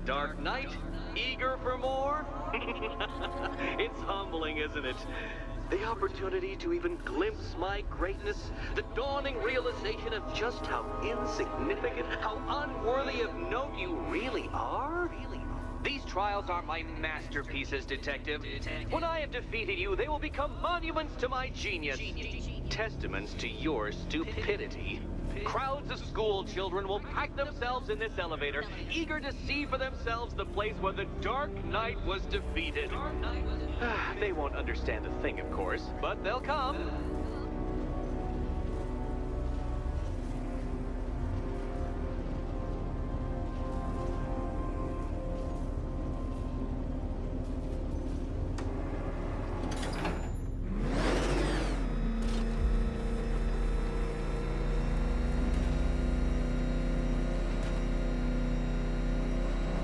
Dark Knight, eager for more? It's humbling, isn't it? The opportunity to even glimpse my greatness, the dawning realization of just how insignificant, how unworthy of note you really are? These trials are my masterpieces, Detective. When I have defeated you, they will become monuments to my genius. Testaments to your stupidity. Crowds of school children will pack themselves in this elevator, eager to see for themselves the place where the Dark Knight was defeated. They won't understand a thing, of course, but they'll come.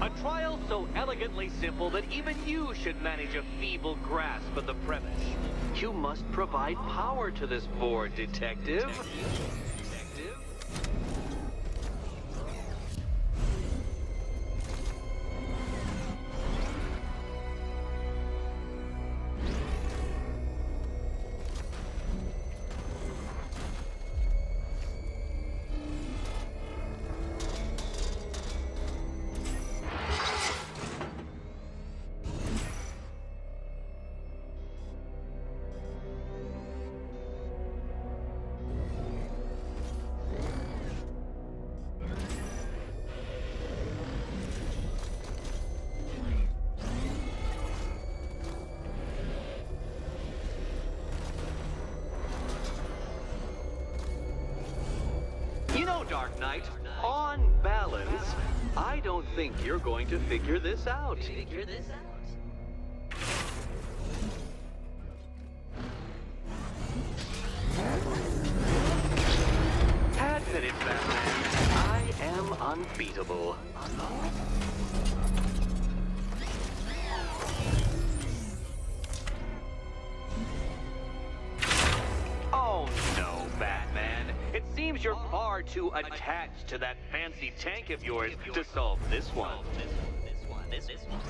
A trial so elegantly simple that even you should manage a feeble grasp of the premise. You must provide power to this board, Detective. You know, Dark Knight, on balance, I don't think you're going to figure this out. Admit it, Batman. I am unbeatable. Oh no, Batman. It seems you're far too attached to that fancy tank of yours to solve this one. This one.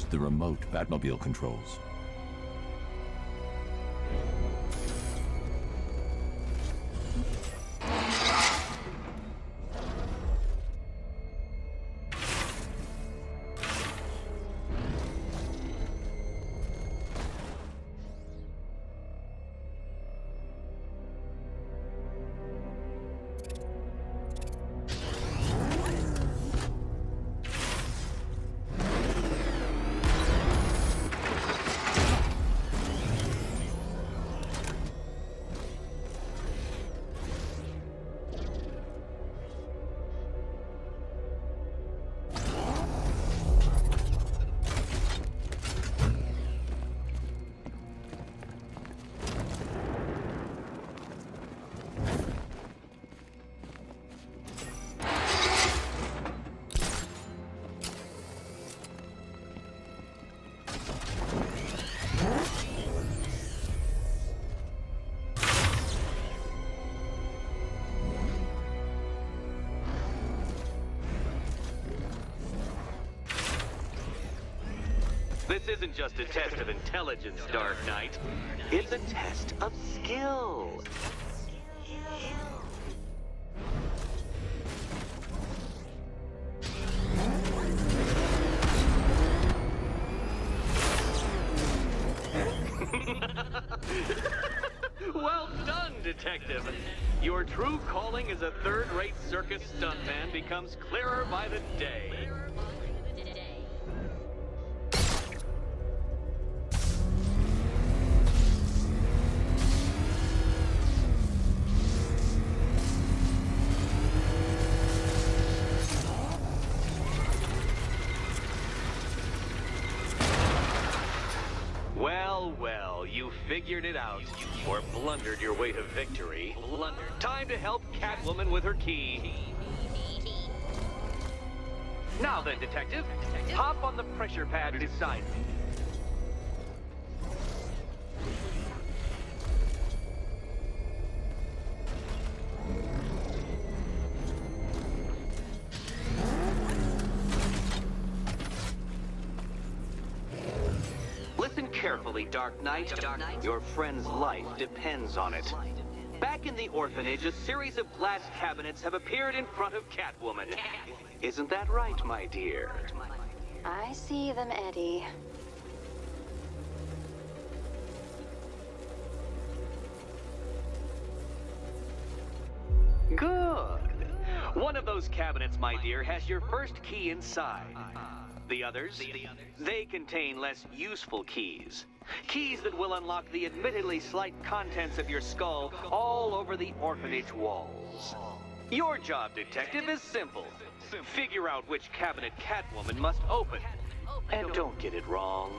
The remote Batmobile controls. This isn't just a test of intelligence, Dark Knight. It's a test of skill. Well done, Detective. Your true calling as a third-rate circus stuntman becomes clearer by the day. Well, you figured it out. Or blundered your way to victory. Time to help Catwoman with her key. Now then, Detective, hop on the pressure pad beside me. Listen carefully, Dark Knight. Your friend's life depends on it. Back in the orphanage, a series of glass cabinets have appeared in front of Catwoman. Isn't that right, my dear? I see them, Eddie. Good. One of those cabinets, my dear, has your first key inside. The others, they contain less useful keys. Keys that will unlock the admittedly slight contents of your skull all over the orphanage walls. Your job, Detective, is simple. Figure out which cabinet Catwoman must open. And don't get it wrong.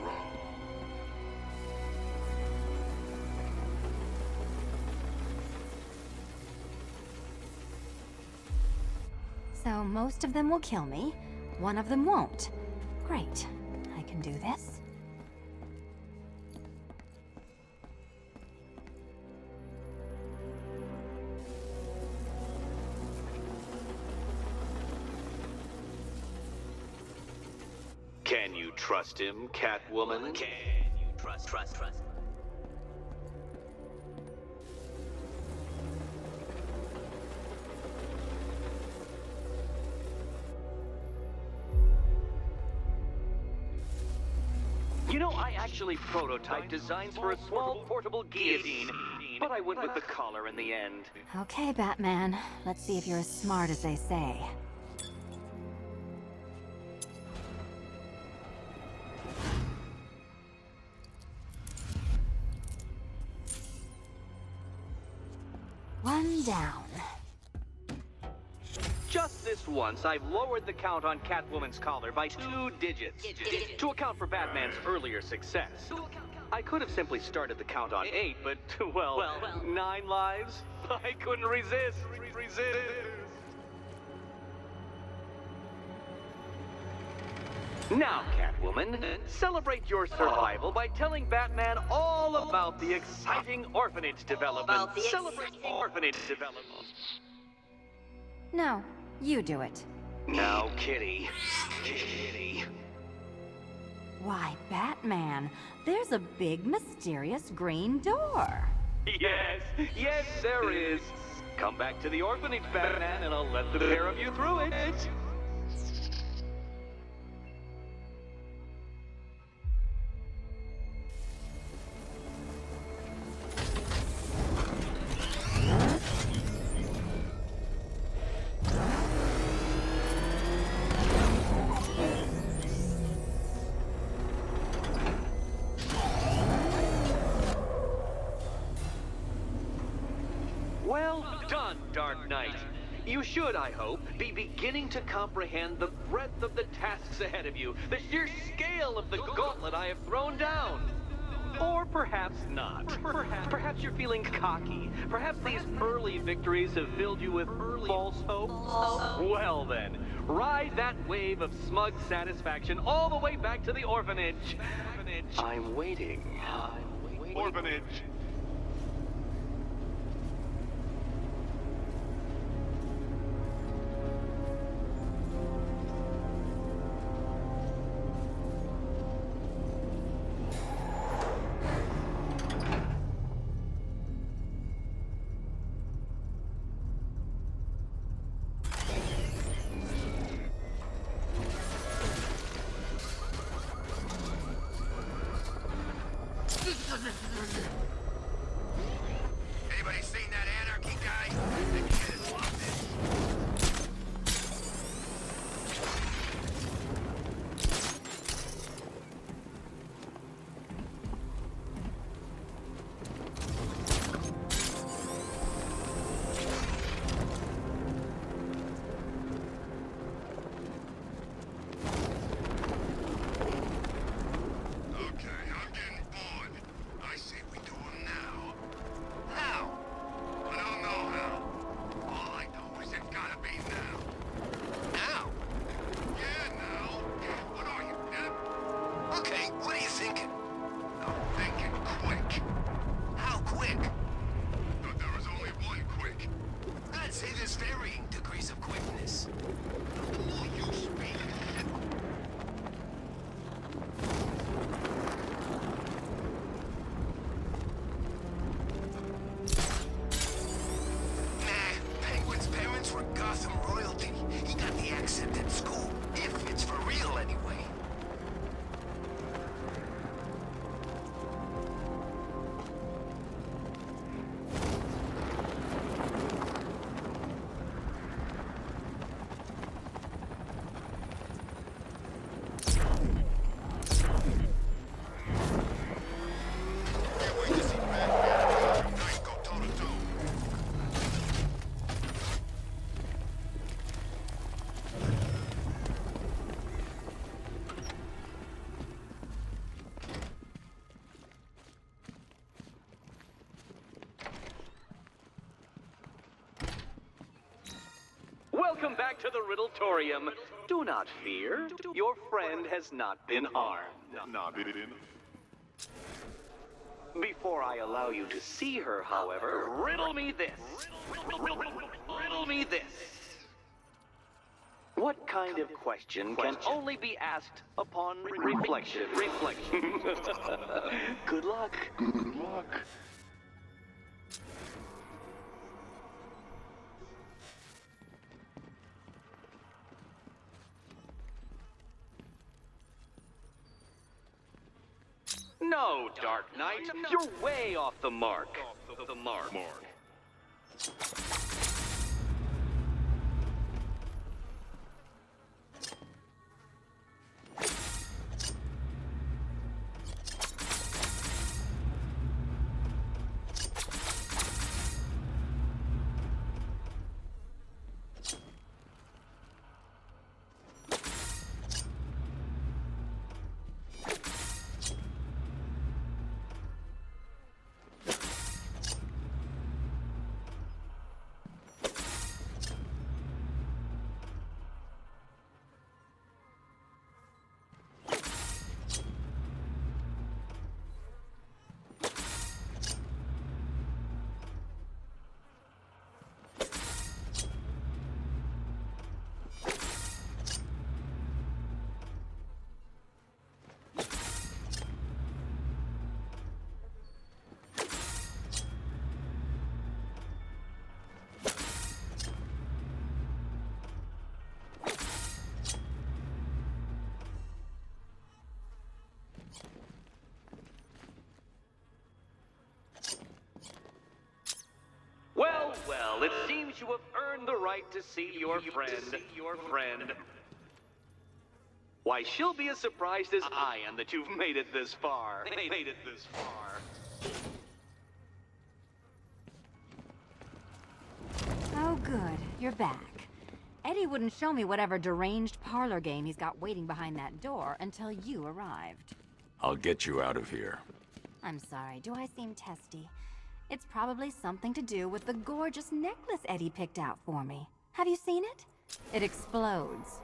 So most of them will kill me. One of them won't. Great. I can do this. Can you trust him, Catwoman? Can you trust? You know, I actually prototyped designs for a small portable guillotine, but I went with the collar in the end. Okay, Batman. Let's see if you're as smart as they say. One down. Just this once, I've lowered the count on Catwoman's collar by 2 digits to account for Batman's earlier success. I could have simply started the count on 8, but, well, 9 lives? I couldn't resist. Now, Catwoman, celebrate your survival by telling Batman all about the exciting orphanage development. Celebrate orphanage development. No, you do it. Now, Kitty. Why, Batman, there's a big mysterious green door. Yes, there is. Come back to the orphanage, Batman, and I'll let the pair of you through it. Well done, Dark Knight. You should, I hope, be beginning to comprehend the breadth of the tasks ahead of you, the sheer scale of the gauntlet I have thrown down. Or perhaps not. Perhaps you're feeling cocky. Perhaps these early victories have filled you with false hope. Well then, ride that wave of smug satisfaction all the way back to the orphanage. I'm waiting. Orphanage. Anybody seen that anarchy guy? That kid is loved it. Okay, I'm getting bored. I say we do them now. How? I don't know how. All I know is it's gotta be now. Now? Yeah, now. What are you, Ned? Okay, what are you thinking? I'm thinking quick. How quick? Thought there was only one quick. I'd say there's varying degrees of quickness. The more you speak, Penguin's parents were Gotham royalty. He got the accent at school, if it's for real anyway. Can't wait to see Batman and Knight go toe-to-toe. Welcome back to the Riddletorium. Do not fear. Your friend has not been harmed. Before I allow you to see her, however, riddle me this. Riddle me this. What kind of question can only be asked upon reflection? Good luck. Good luck. No, Dark Knight, you're way off the mark. The mark. Well, it seems you have earned the right to see your friend. Why, she'll be as surprised as I am that you've made it this far. Oh, good. You're back. Eddie wouldn't show me whatever deranged parlor game he's got waiting behind that door until you arrived. I'll get you out of here. I'm sorry, do I seem testy? It's probably something to do with the gorgeous necklace Eddie picked out for me. Have you seen it? It explodes.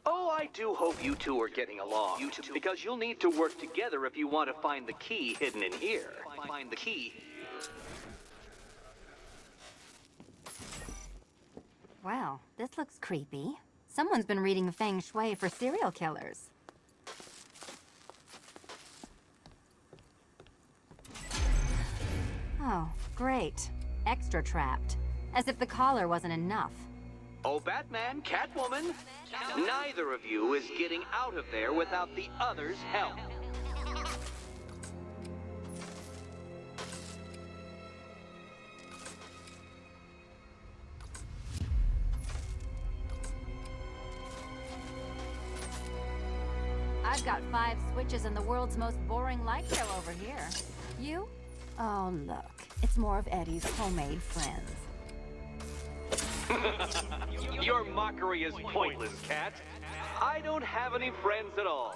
Oh, I do hope you two are getting along. Because you'll need to work together if you want to find the key hidden in here. Find the key. Well, this looks creepy. Someone's been reading feng shui for serial killers. Oh, great. Extra trapped. As if the collar wasn't enough. Oh, Batman, Catwoman, neither of you is getting out of there without the other's help. I've got 5 switches in the world's most boring light show over here. You? Oh, look. It's more of Eddie's homemade friends. Your mockery is pointless, Cat. I don't have any friends at all.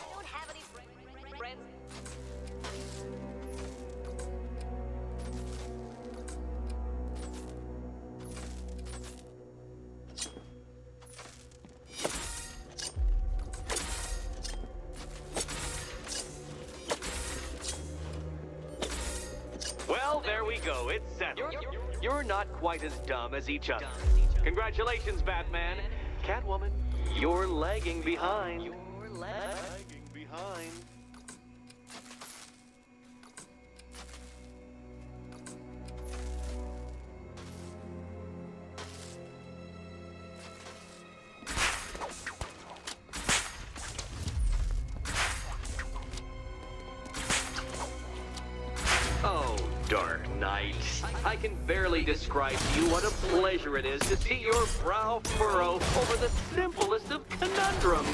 Well, there we go. It's settled. You're not quite as dumb as each other. Congratulations, Batman. Catwoman, you're lagging behind. You're lagging behind. Oh, Dark Knight. I can barely describe to you what a pleasure it is to see your brow furrow over the simplest of conundrums.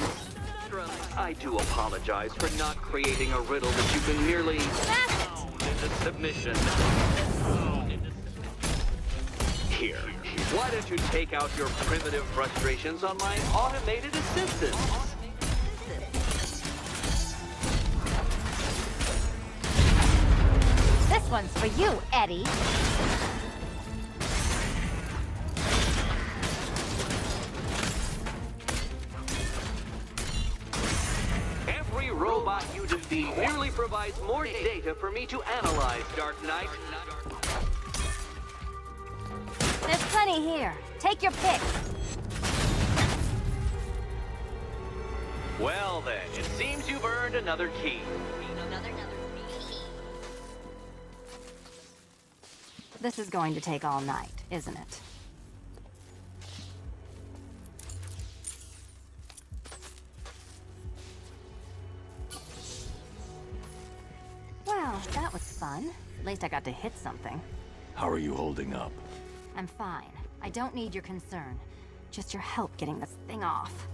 I do apologize for not creating a riddle that you can merely pound into submission. Here, why don't you take out your primitive frustrations on my automated assistant? This one's for you, Eddie. Every robot you defeat merely provides more data for me to analyze, Dark Knight. There's plenty here. Take your pick. Well then, it seems you've earned another key. This is going to take all night, isn't it? Well, that was fun. At least I got to hit something. How are you holding up? I'm fine. I don't need your concern. Just your help getting this thing off.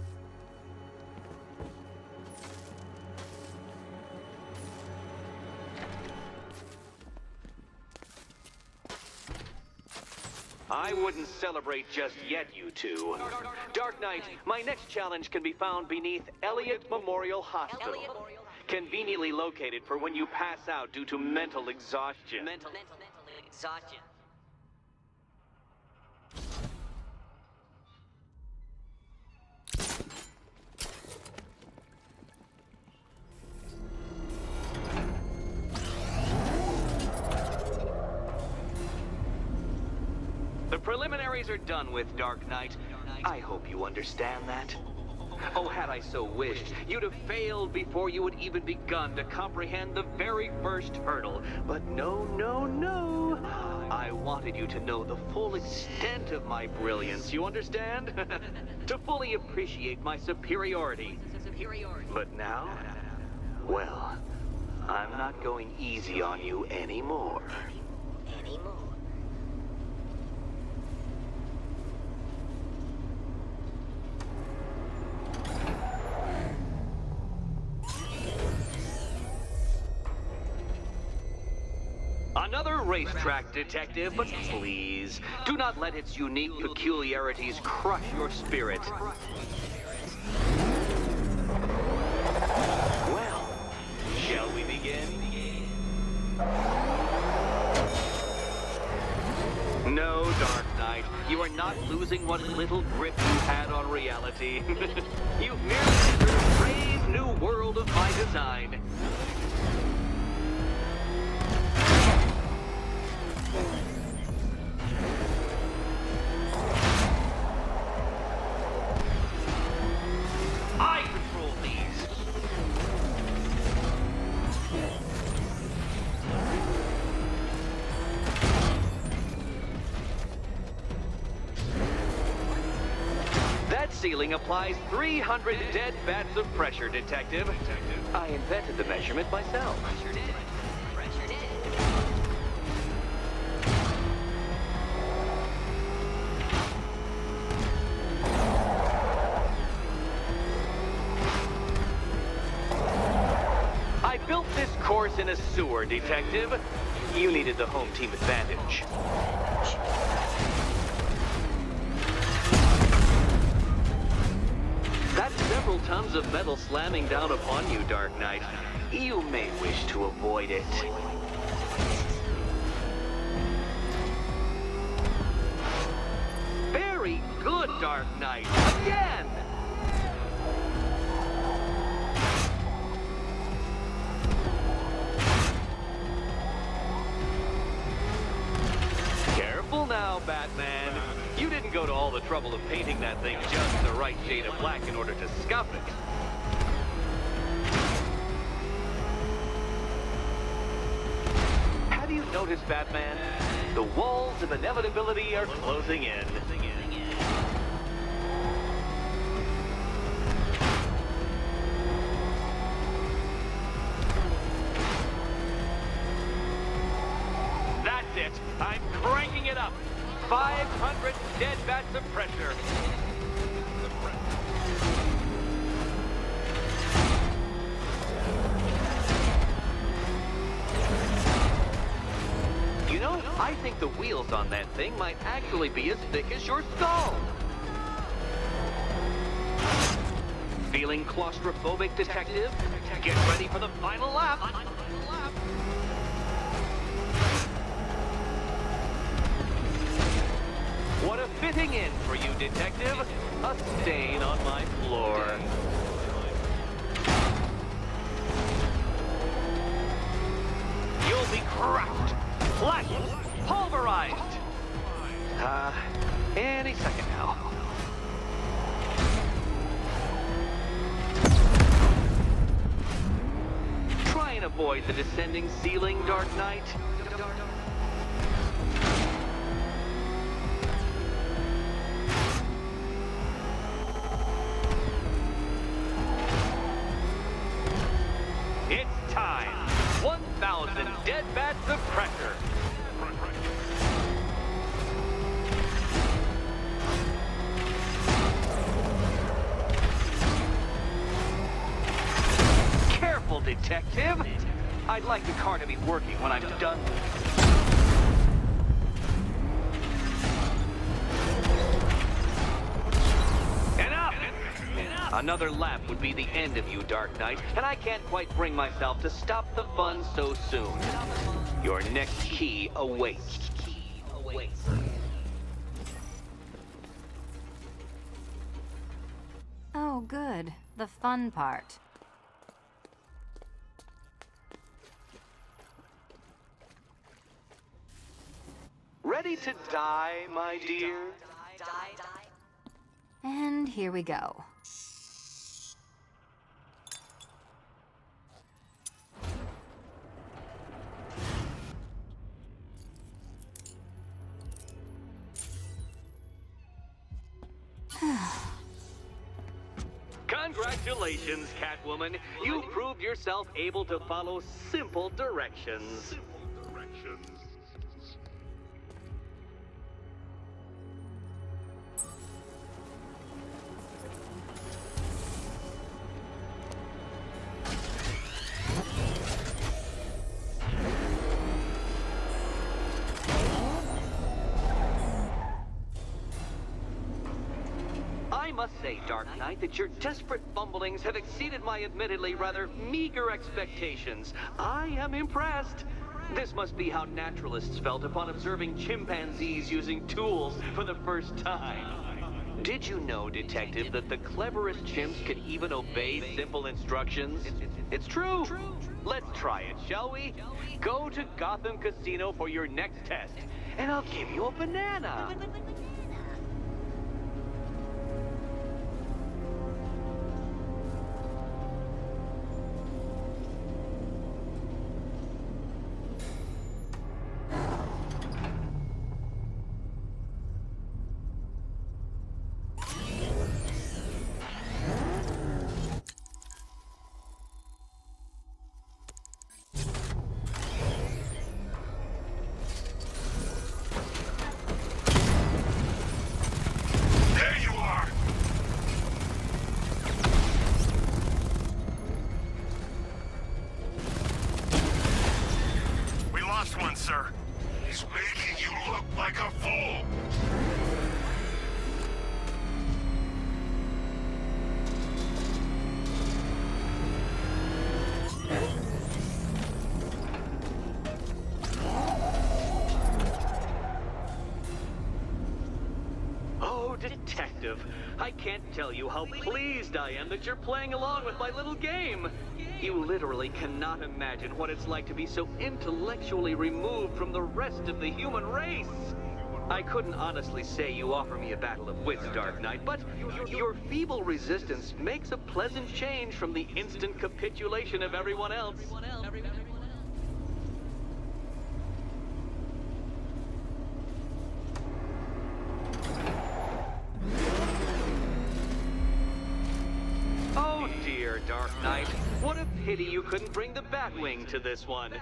I wouldn't celebrate just yet, you two. Dark Knight, my next challenge can be found beneath Elliott Memorial Hospital. Conveniently located for when you pass out due to mental exhaustion. Mental exhaustion. The preliminaries are done with, Dark Knight. I hope you understand that. Oh, had I so wished, you'd have failed before you had even begun to comprehend the very first hurdle. But no, no, no. I wanted you to know the full extent of my brilliance, you understand? To fully appreciate my superiority. But now, well, I'm not going easy on you anymore. Another racetrack detective, but please, do not let its unique peculiarities crush your spirit. Well, shall we begin? No, Dark Knight, you are not losing what little grip you had on reality. You've merely entered a brave new world of my design. I control these. ceiling applies 300 dead bats of pressure, Detective. I invented the measurement myself. I built this course in a sewer, Detective. You needed the home team advantage. That's several tons of metal slamming down upon you, Dark Knight. You may wish to avoid it. Very good, Dark Knight. Again! Careful now, Batman. You didn't go to all the trouble of painting that thing just the right shade of black in order to scuff it. Have you noticed, Batman? The walls of inevitability are closing in. That's it. I'm cranking it up. 500 dead bats of pressure. You know, I think the wheels on that thing might actually be as thick as your skull. Feeling claustrophobic, Detective? Get ready for the final lap. What a fitting end for you, Detective. A stain on my floor. You'll be crushed, flattened, pulverized. Any second now. Try and avoid the descending ceiling, Dark Knight. It's time. 1,000 dead bats of pressure. Careful, Detective. I'd like the car to be working when I'm done. Enough! Another lap would be the end of you, Dark Knight, and I can't quite bring myself to stop the fun so soon. Your next key awaits. Oh, good. The fun part. Ready to die, my dear? And here we go. Congratulations, Catwoman. You proved yourself able to follow simple directions. I must say, Dark Knight, that your desperate fumblings have exceeded my admittedly rather meager expectations. I am impressed. This must be how naturalists felt upon observing chimpanzees using tools for the first time. Did you know, Detective, that the cleverest chimps can even obey simple instructions? It's true. Let's try it, shall we? Go to Gotham Casino for your next test, and I'll give you a banana. this one, sir. He's making you look like a fool. Oh, Detective, I can't tell you how pleased I am that you're playing along with my little game. You literally cannot imagine what it's like to be so intellectually removed from the rest of the human race. I couldn't honestly say you offer me a battle of wits, Dark Knight, but your feeble resistance makes a pleasant change from the instant capitulation of everyone else. Oh dear, Dark Knight. What a pity you couldn't bring the Batwing to this one.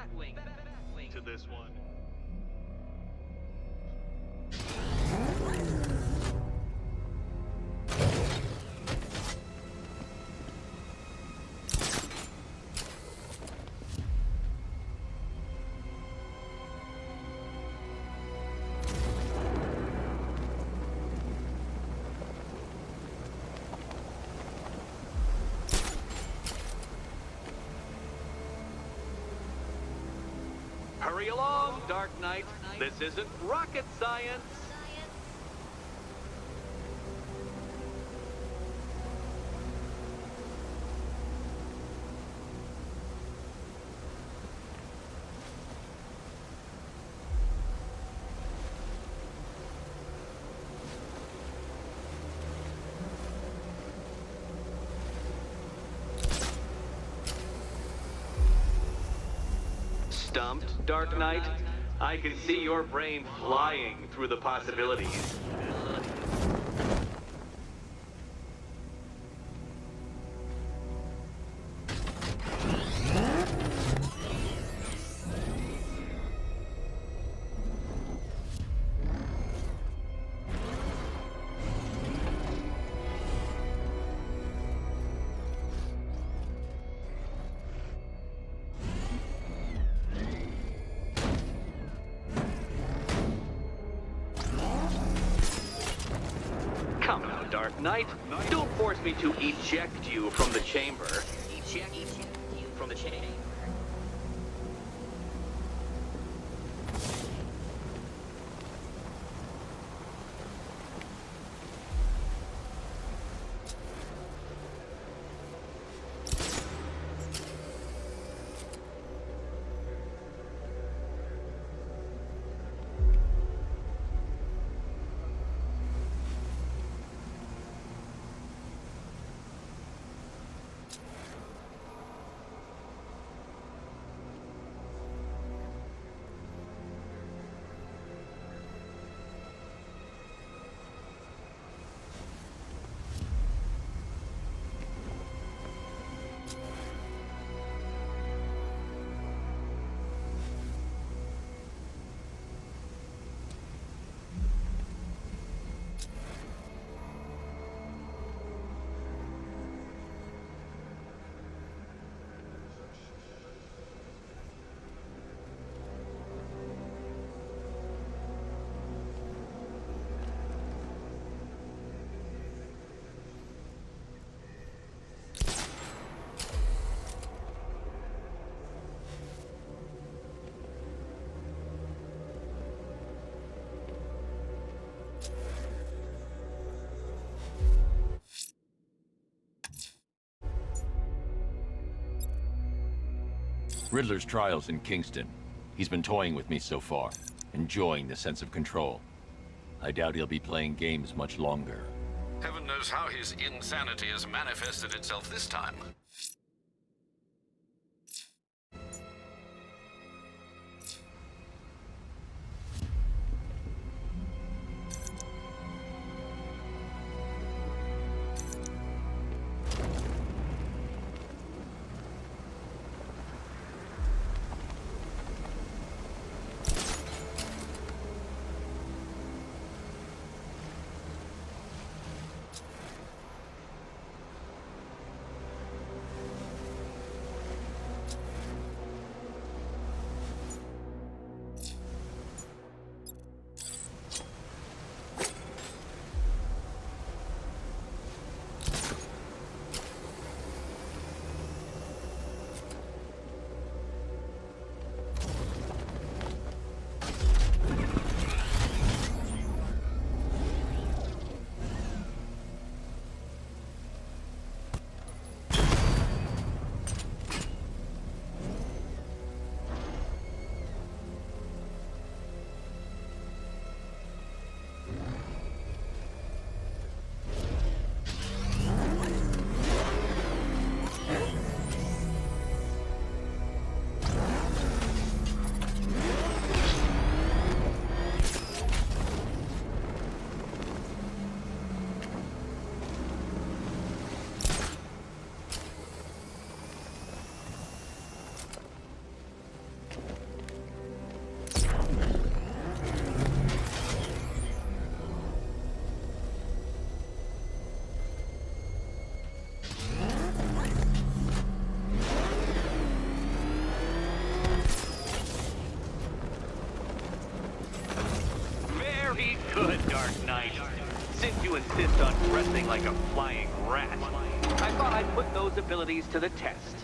Hurry along, Dark Knight. This isn't rocket science. Stumped, Dark Knight? I can see your brain flying through the possibilities. Come now, Dark Knight. Don't force me to eject you from the chamber. Eject you from the chamber. Riddler's trial's in Kingston. He's been toying with me so far, enjoying the sense of control. I doubt he'll be playing games much longer. Heaven knows how his insanity has manifested itself this time. you insist on dressing like a flying rat, I thought I'd put those abilities to the test.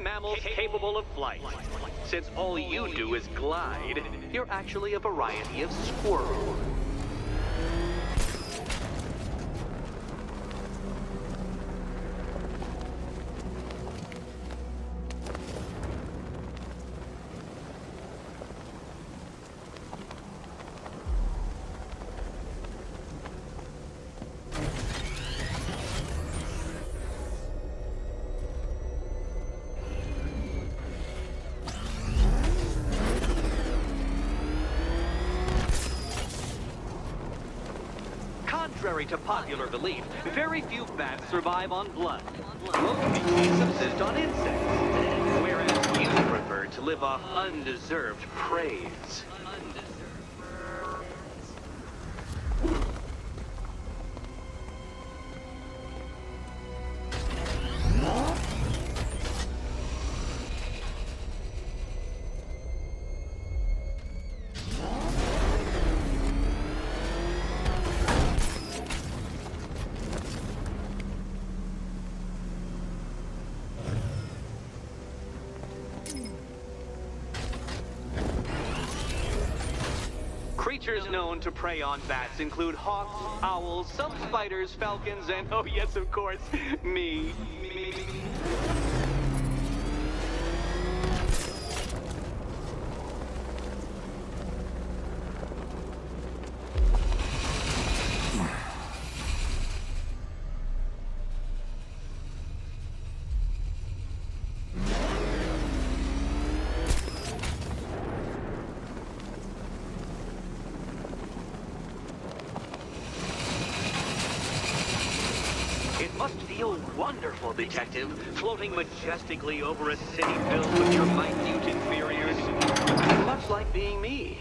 Mammals capable of flight. Since all you do is glide, you're actually a variety of squirrel. Contrary to popular belief, very few bats survive on blood. Most species subsist on insects, whereas you prefer to live off undeserved praise. Creatures known to prey on bats include hawks, owls, some spiders, falcons, and, oh yes, of course, me. It must feel wonderful, Detective, floating majestically over a city filled with your minute inferiors. Much like being me.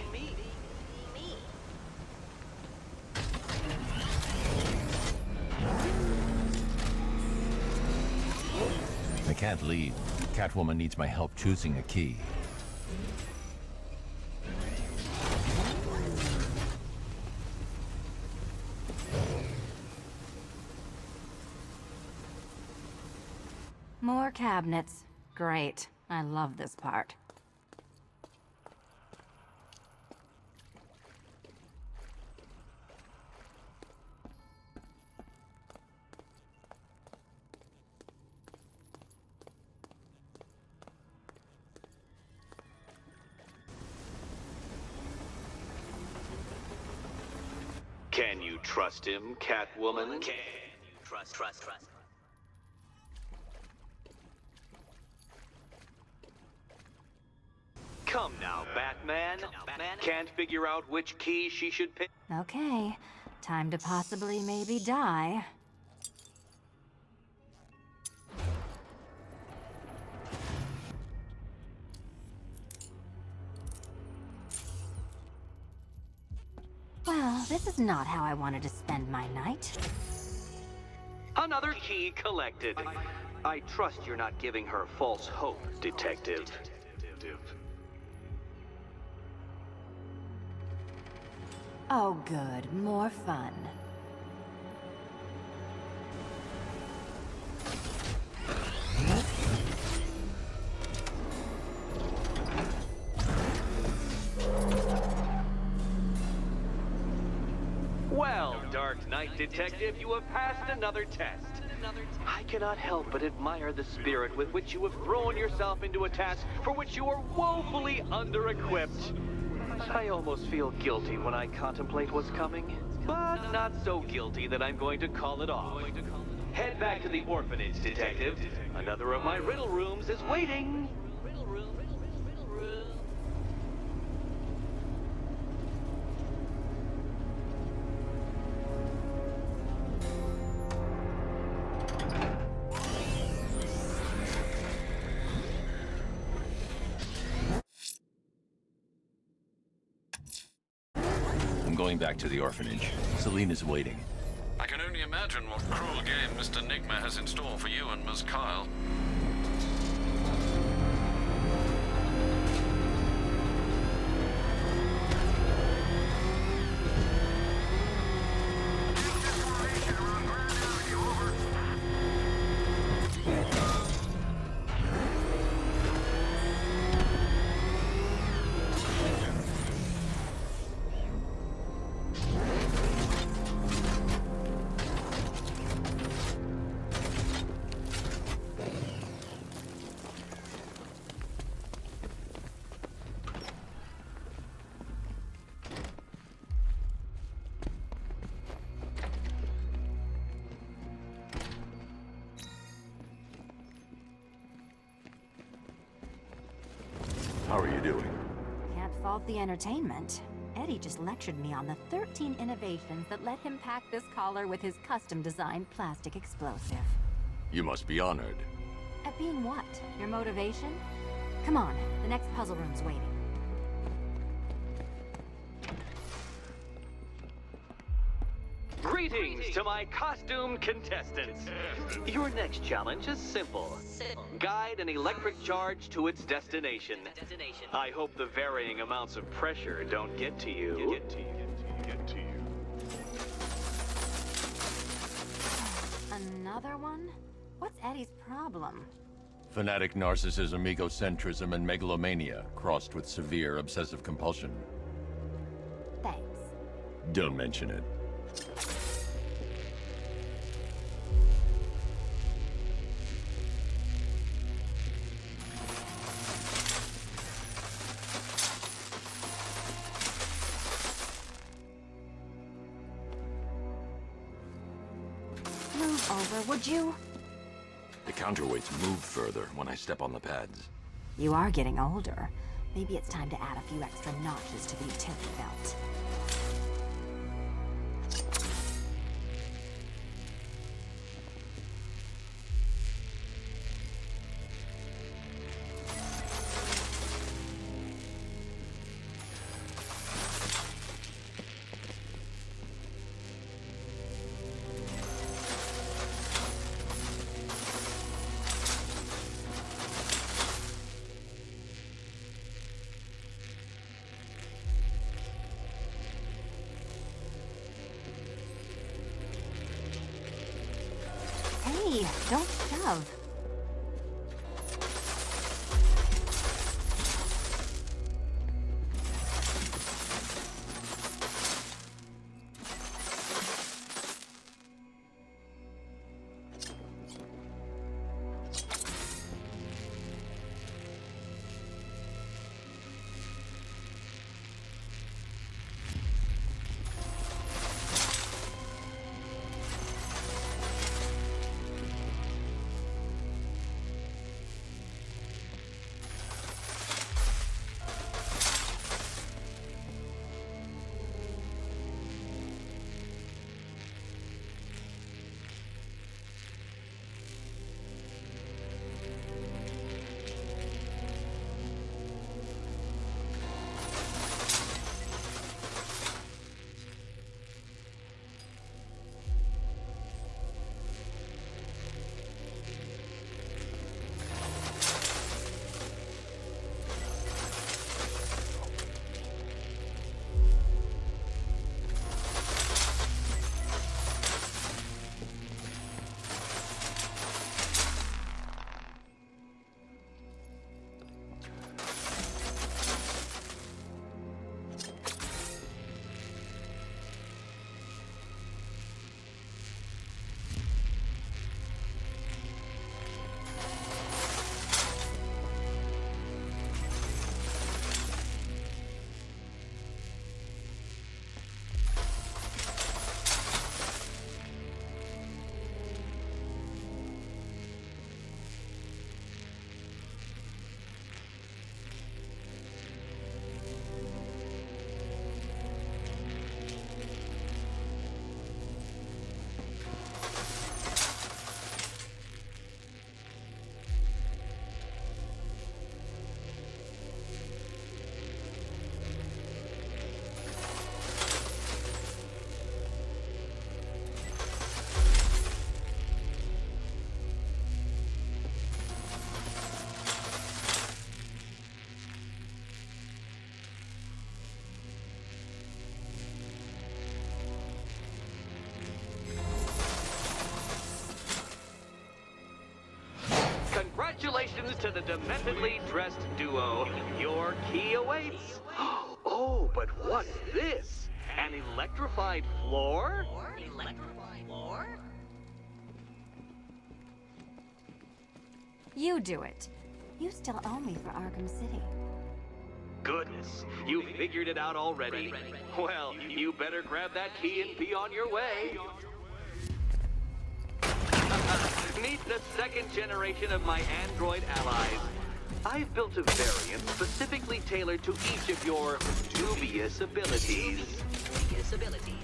I can't leave. Catwoman needs my help choosing a key. More cabinets. Great. I love this part. Can you trust him, Catwoman? Can you trust? Come now, Batman. Can't figure out which key she should pick? Okay. Time to possibly maybe die. Well, this is not how I wanted to spend my night. Another key collected. I trust you're not giving her false hope, Detective. Oh, good. More fun. Well, Dark Knight Detective, you have passed another test. I cannot help but admire the spirit with which you have thrown yourself into a task for which you are woefully under-equipped. I almost feel guilty when I contemplate what's coming, but not so guilty that I'm going to call it off. Head back to the orphanage, Detective. Another of my riddle rooms is waiting. I'm going back to the orphanage. Celine is waiting. I can only imagine what cruel game Mr. Nigma has in store for you and Ms. Kyle. How are you doing? Can't fault the entertainment. Eddie just lectured me on the 13 innovations that let him pack this collar with his custom-designed plastic explosive. You must be honored. At being what? Your motivation? Come on, the next puzzle room's waiting. Greetings to my costumed contestants. Your next challenge is simple. Guide an electric charge to its destination. I hope the varying amounts of pressure don't get to you. Another one? What's Eddie's problem? Fanatic narcissism, egocentrism, and megalomania, crossed with severe obsessive compulsion. Thanks. Don't mention it. Move over, would you? The counterweights move further when I step on the pads. You are getting older. Maybe it's time to add a few extra notches to the utility belt. Hey, don't shove. to the dementedly dressed duo. Your key awaits. Oh, but what's this? An electrified floor? Electrified floor? You do it. You still owe me for Arkham City. Goodness, you figured it out already. Well, you better grab that key and be on your way. Meet the second generation of my android allies. I've built a variant specifically tailored to each of your dubious abilities. Disability.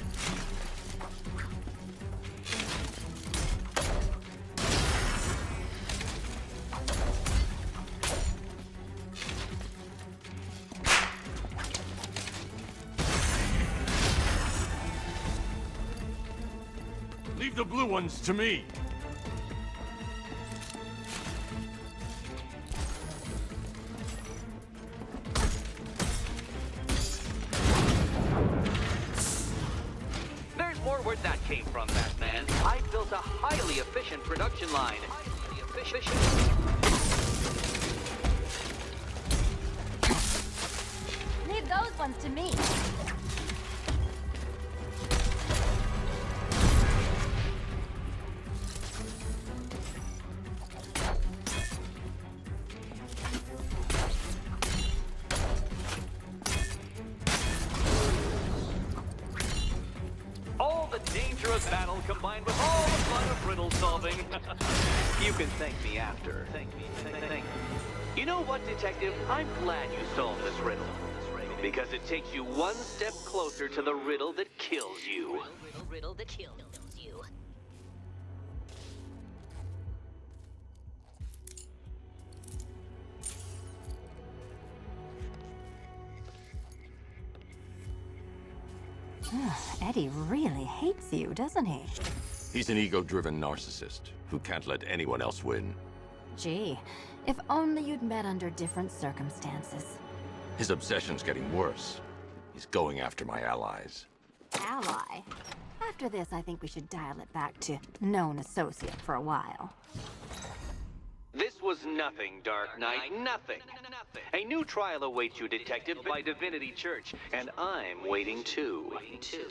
Leave the blue ones to me! There's more where that came from, Batman. I built a highly efficient production line. Leave those ones to me. All the danger of battle combined with all the fun of riddle solving. You can thank me after. Thank me. You know what, Detective? I'm glad you solved this riddle. Because it takes you one step closer to the riddle that kills you. Riddle that kills you. Eddie really hates you, doesn't he? He's an ego-driven narcissist who can't let anyone else win. Gee, if only you'd met under different circumstances. His obsession's getting worse. He's going after my allies. Ally. After this, I think we should dial it back to known associate for a while. This was nothing, Dark Knight, nothing. A new trial awaits you, Detective, by Divinity Church, and I'm waiting too. Two.